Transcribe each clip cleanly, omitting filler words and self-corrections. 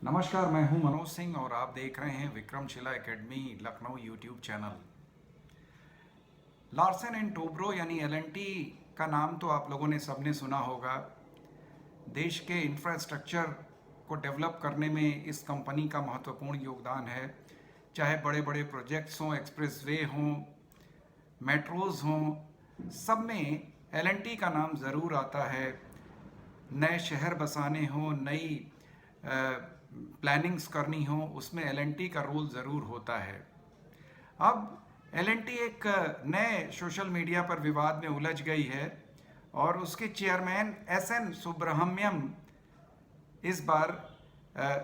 नमस्कार, मैं हूं मनोज सिंह और आप देख रहे हैं Vikramshila academy Lucknow YouTube channel. Larsen and Toubro यानी एलएनटी का नाम तो आप लोगों ने सबने सुना होगा। देश के इंफ्रास्ट्रक्चर को डेवलप करने में इस कंपनी का महत्वपूर्ण योगदान है। चाहे बड़े बड़े प्रोजेक्ट्स हों, एक्सप्रेसवे हों, मेट्रोज हों, सब में एलएनटी का नाम ज़रूर आता है। नए शहर बसाने हों, नई प्लानिंग्स करनी हो, उसमें एलएनटी का रोल ज़रूर होता है। अब एलएनटी एक नए सोशल मीडिया पर विवाद में उलझ गई है और उसके चेयरमैन एसएन सुब्रह्मण्यम इस बार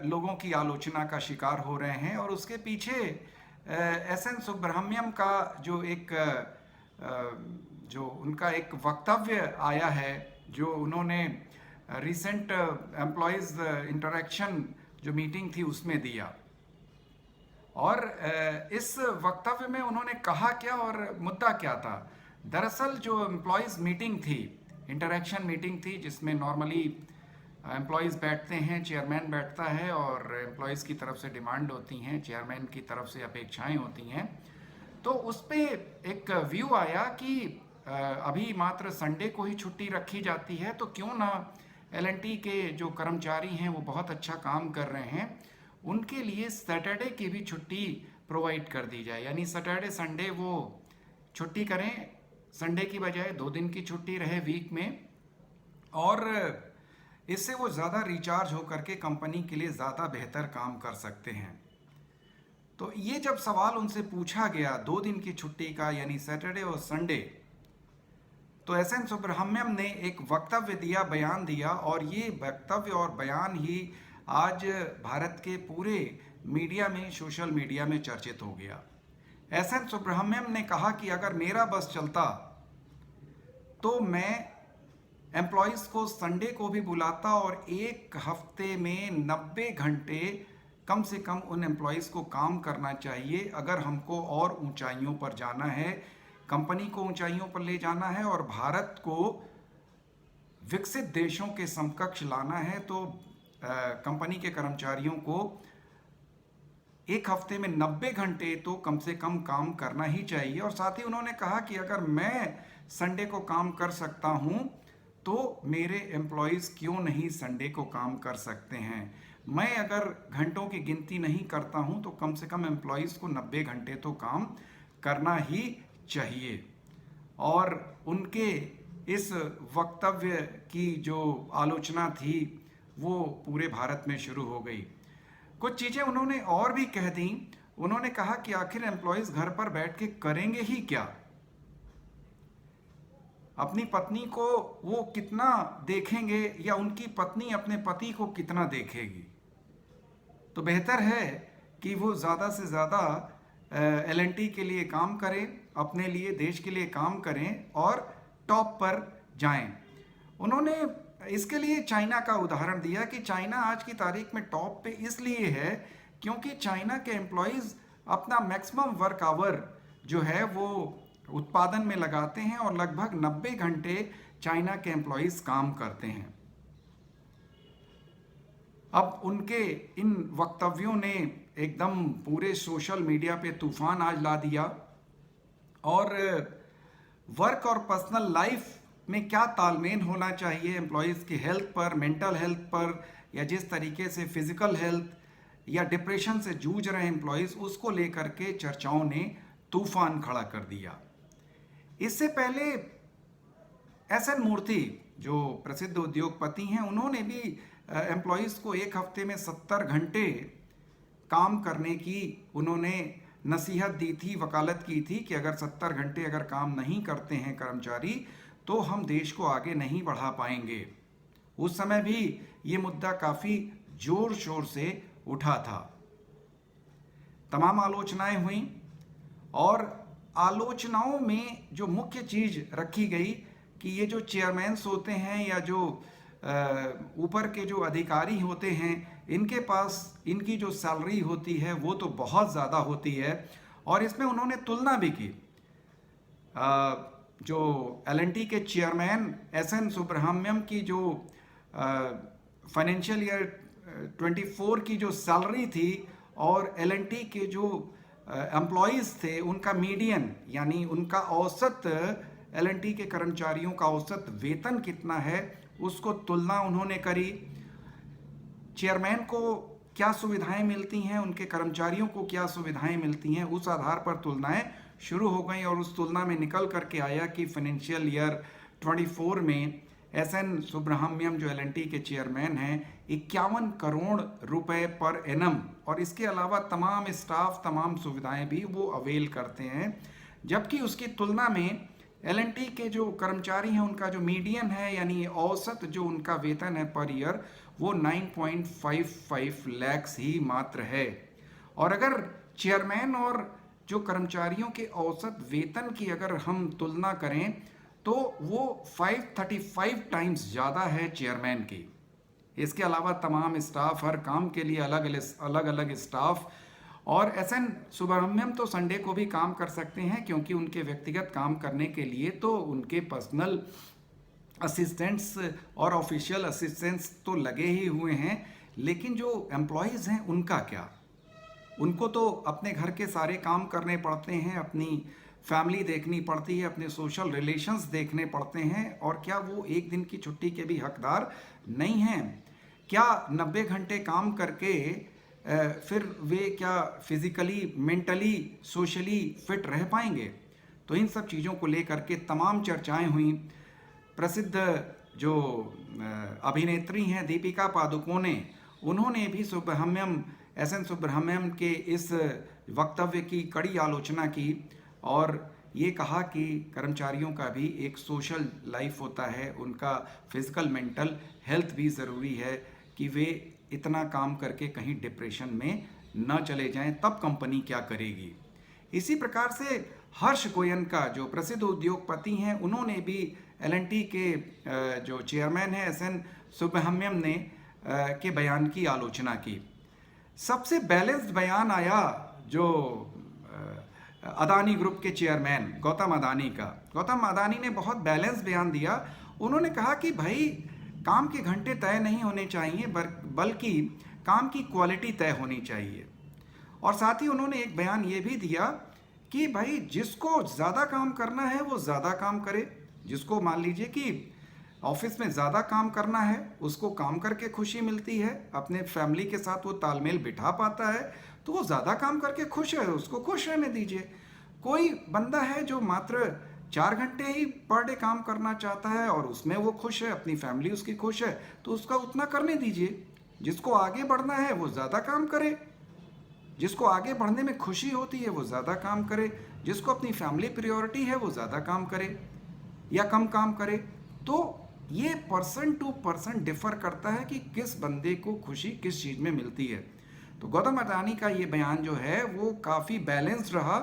लोगों की आलोचना का शिकार हो रहे हैं। और उसके पीछे एसएन सुब्रह्मण्यम का जो उनका एक वक्तव्य आया है, जो उन्होंने रिसेंट एम्प्लॉयज़ इंटरेक्शन जो मीटिंग थी उसमें दिया। और इस वक्तव्य में उन्होंने कहा क्या और मुद्दा क्या था। दरअसल जो एम्प्लॉयज़ मीटिंग थी, इंटरेक्शन मीटिंग थी, जिसमें नॉर्मली एम्प्लॉयज़ बैठते हैं, चेयरमैन बैठता है और एम्प्लॉयज़ की तरफ से डिमांड होती हैं, चेयरमैन की तरफ से अपेक्षाएं होती हैं। तो उस पर एक व्यू आया कि अभी मात्र संडे को ही छुट्टी रखी जाती है, तो क्यों ना एलएनटी के जो कर्मचारी हैं वो बहुत अच्छा काम कर रहे हैं, उनके लिए सैटरडे की भी छुट्टी प्रोवाइड कर दी जाए। यानी सैटरडे संडे वो छुट्टी करें, संडे की बजाय 2 दिन की छुट्टी रहे वीक में, और इससे वो ज़्यादा रिचार्ज होकर के कंपनी के लिए ज़्यादा बेहतर काम कर सकते हैं। तो ये जब सवाल उनसे पूछा गया 2 दिन की छुट्टी का, यानी सैटरडे और संडे, तो एसएन सुब्रह्मण्यम ने एक वक्तव्य दिया, बयान दिया, और ये वक्तव्य और बयान ही आज भारत के पूरे मीडिया में, सोशल मीडिया में चर्चित हो गया। एसएन सुब्रह्मण्यम ने कहा कि अगर मेरा बस चलता तो मैं एम्प्लॉयज़ को संडे को भी बुलाता और एक हफ्ते में 90 घंटे कम से कम उन एम्प्लॉयज़ को काम करना चाहिए। अगर हमको और ऊंचाइयों पर जाना है, कंपनी को ऊंचाइयों पर ले जाना है और भारत को विकसित देशों के समकक्ष लाना है, तो कंपनी के कर्मचारियों को एक हफ्ते में 90 घंटे तो कम से कम काम करना ही चाहिए। और साथ ही उन्होंने कहा कि अगर मैं संडे को काम कर सकता हूं तो मेरे एम्प्लॉयज़ क्यों नहीं संडे को काम कर सकते हैं। मैं अगर घंटों की गिनती नहीं करता हूं तो कम से कम एम्प्लॉयज़ को 90 घंटे तो काम करना ही चाहिए। और उनके इस वक्तव्य की जो आलोचना थी वो पूरे भारत में शुरू हो गई। कुछ चीज़ें उन्होंने और भी कह दी। उन्होंने कहा कि आखिर एम्प्लॉयज़ घर पर बैठ के करेंगे ही क्या, अपनी पत्नी को वो कितना देखेंगे, या उनकी पत्नी अपने पति को कितना देखेगी। तो बेहतर है कि वो ज़्यादा से ज़्यादा एलएनटी के लिए काम करें, अपने लिए, देश के लिए काम करें और टॉप पर जाएं। उन्होंने इसके लिए चाइना का उदाहरण दिया कि चाइना आज की तारीख में टॉप पे इसलिए है क्योंकि चाइना के एम्प्लॉयज़ अपना मैक्सिमम वर्क आवर जो है वो उत्पादन में लगाते हैं और लगभग 90 घंटे चाइना के एम्प्लॉयज़ काम करते हैं। अब उनके इन वक्तव्यों ने एकदम पूरे सोशल मीडिया पे तूफान आज ला दिया। और वर्क और पर्सनल लाइफ में क्या तालमेल होना चाहिए एम्प्लॉयज़ की हेल्थ पर, मेंटल हेल्थ पर, या जिस तरीके से फिजिकल हेल्थ या डिप्रेशन से जूझ रहे एम्प्लॉयज़, उसको लेकर के चर्चाओं ने तूफान खड़ा कर दिया। इससे पहले एसएन मूर्ति जो प्रसिद्ध उद्योगपति हैं, उन्होंने भी एम्प्लॉयज़ को एक हफ्ते में 70 घंटे काम करने की उन्होंने नसीहत दी थी, वकालत की थी कि अगर 70 घंटे अगर काम नहीं करते हैं कर्मचारी तो हम देश को आगे नहीं बढ़ा पाएंगे। उस समय भी ये मुद्दा काफ़ी जोर शोर से उठा था। तमाम आलोचनाएं हुई और आलोचनाओं में जो मुख्य चीज़ रखी गई कि ये जो चेयरमैन्स होते हैं या जो ऊपर के जो अधिकारी होते हैं, इनके पास इनकी जो सैलरी होती है वो तो बहुत ज़्यादा होती है। और इसमें उन्होंने तुलना भी की जो एलएनटी के चेयरमैन एसएन सुब्रह्मण्यम की जो फाइनेंशियल ईयर 24 की जो सैलरी थी और L&T के जो एम्प्लॉयज़ थे उनका मीडियन यानी उनका औसत L&T के कर्मचारियों का औसत वेतन कितना है उसको तुलना उन्होंने करी। चेयरमैन को क्या सुविधाएं मिलती हैं, उनके कर्मचारियों को क्या सुविधाएं मिलती हैं, उस आधार पर तुलनाएं शुरू हो गई और उस तुलना में निकल करके आया कि फाइनेंशियल ईयर 24 में SN सुब्रह्मण्यम जो L&T के चेयरमैन हैं 51 करोड़ रुपए पर एनम और इसके अलावा तमाम स्टाफ तमाम सुविधाएं भी वो अवेल करते हैं, जबकि उसकी तुलना में L&T के जो कर्मचारी हैं उनका जो मीडियन है यानी औसत जो उनका वेतन है पर ईयर वो 9.55 लाख ही मात्र है। और अगर चेयरमैन और जो कर्मचारियों के औसत वेतन की अगर हम तुलना करें तो वो 535 टाइम्स ज़्यादा है चेयरमैन की। इसके अलावा तमाम स्टाफ हर काम के लिए अलग अलग स्टाफ और SN सुब्रह्मण्यम तो संडे को भी काम कर सकते हैं क्योंकि उनके व्यक्तिगत काम करने के लिए तो उनके पर्सनल असिस्टेंट्स और ऑफिशियल असिस्टेंट्स तो लगे ही हुए हैं, लेकिन जो एम्प्लॉयज़ हैं उनका क्या? उनको तो अपने घर के सारे काम करने पड़ते हैं, अपनी फैमिली देखनी पड़ती है, अपने सोशल रिलेशंस देखने पड़ते हैं और क्या वो एक दिन की छुट्टी के भी हकदार नहीं हैं? क्या 90 घंटे काम करके फिर वे क्या फिजिकली, मेंटली, सोशली फिट रह पाएंगे? तो इन सब चीज़ों को लेकर के तमाम चर्चाएं हुई। प्रसिद्ध जो अभिनेत्री हैं दीपिका पादुकोणे, उन्होंने भी SN सुब्रह्मण्यम के इस वक्तव्य की कड़ी आलोचना की और ये कहा कि कर्मचारियों का भी एक सोशल लाइफ होता है, उनका फिजिकल मेंटल हेल्थ भी ज़रूरी है कि वे इतना काम करके कहीं डिप्रेशन में न चले जाएं, तब कंपनी क्या करेगी। इसी प्रकार से हर्ष गोयनका जो प्रसिद्ध उद्योगपति हैं उन्होंने भी L&T के जो चेयरमैन हैं SN सुब्रह्मण्यम ने के बयान की आलोचना की। सबसे बैलेंस्ड बयान आया जो अदानी ग्रुप के चेयरमैन गौतम अदानी का। गौतम अदानी ने बहुत बैलेंस बयान दिया। उन्होंने कहा कि भाई काम के घंटे तय नहीं होने चाहिए बल्कि काम की क्वालिटी तय होनी चाहिए। और साथ ही उन्होंने एक बयान ये भी दिया कि भाई जिसको ज़्यादा काम करना है वो ज़्यादा काम करे, जिसको मान लीजिए कि ऑफिस में ज़्यादा काम करना है उसको काम करके खुशी मिलती है, अपने फैमिली के साथ वो तालमेल बिठा पाता है तो वो ज़्यादा काम करके खुश है, उसको खुश रहने दीजिए। कोई बंदा है जो मात्र 4 घंटे ही पर डे काम करना चाहता है और उसमें वो खुश है, अपनी फैमिली उसकी खुश है, तो उसका उतना करने दीजिए। जिसको आगे बढ़ना है वो ज़्यादा काम करे, जिसको आगे बढ़ने में खुशी होती है वो ज़्यादा काम करे, जिसको अपनी फैमिली प्रायोरिटी है वो ज़्यादा काम करे या कम काम करे। तो ये पर्सन टू पर्सन डिफर करता है कि किस बंदे को खुशी किस चीज़ में मिलती है। तो गौतम अदानी का ये बयान जो है वो काफ़ी बैलेंस्ड रहा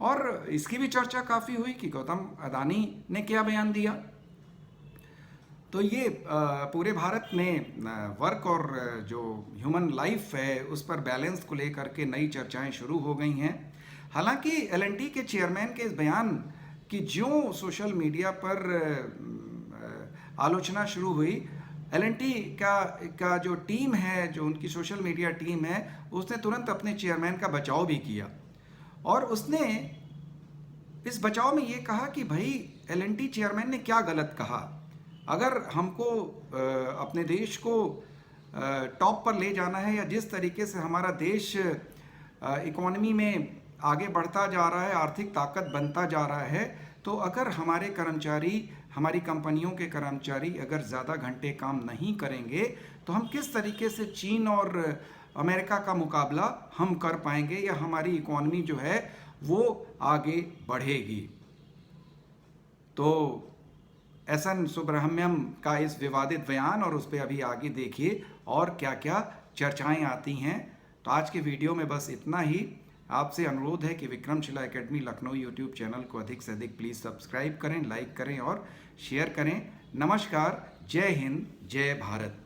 और इसकी भी चर्चा काफ़ी हुई कि गौतम अदानी ने क्या बयान दिया। तो ये पूरे भारत में वर्क और जो ह्यूमन लाइफ है उस पर बैलेंस को लेकर के नई चर्चाएं शुरू हो गई हैं। हालांकि L&T के चेयरमैन के इस बयान की जो सोशल मीडिया पर आलोचना शुरू हुई, L&T का जो टीम है, जो उनकी सोशल मीडिया टीम है, उसने तुरंत अपने चेयरमैन का बचाव भी किया और उसने इस बचाव में ये कहा कि भाई L&T चेयरमैन ने क्या गलत कहा। अगर हमको अपने देश को टॉप पर ले जाना है या जिस तरीके से हमारा देश इकोनॉमी में आगे बढ़ता जा रहा है, आर्थिक ताकत बनता जा रहा है, तो अगर हमारे कर्मचारी, हमारी कंपनियों के कर्मचारी अगर ज़्यादा घंटे काम नहीं करेंगे तो हम किस तरीके से चीन और अमेरिका का मुकाबला हम कर पाएंगे या हमारी इकोनॉमी जो है वो आगे बढ़ेगी। तो SN सुब्रह्मण्यम का इस विवादित बयान और उस पर अभी आगे देखिए और क्या क्या चर्चाएं आती हैं। तो आज के वीडियो में बस इतना ही। आपसे अनुरोध है कि Vikramshila academy Lucknow YouTube channel को अधिक से अधिक प्लीज़ सब्सक्राइब करें, लाइक करें और शेयर करें। नमस्कार, जय हिंद, जय भारत।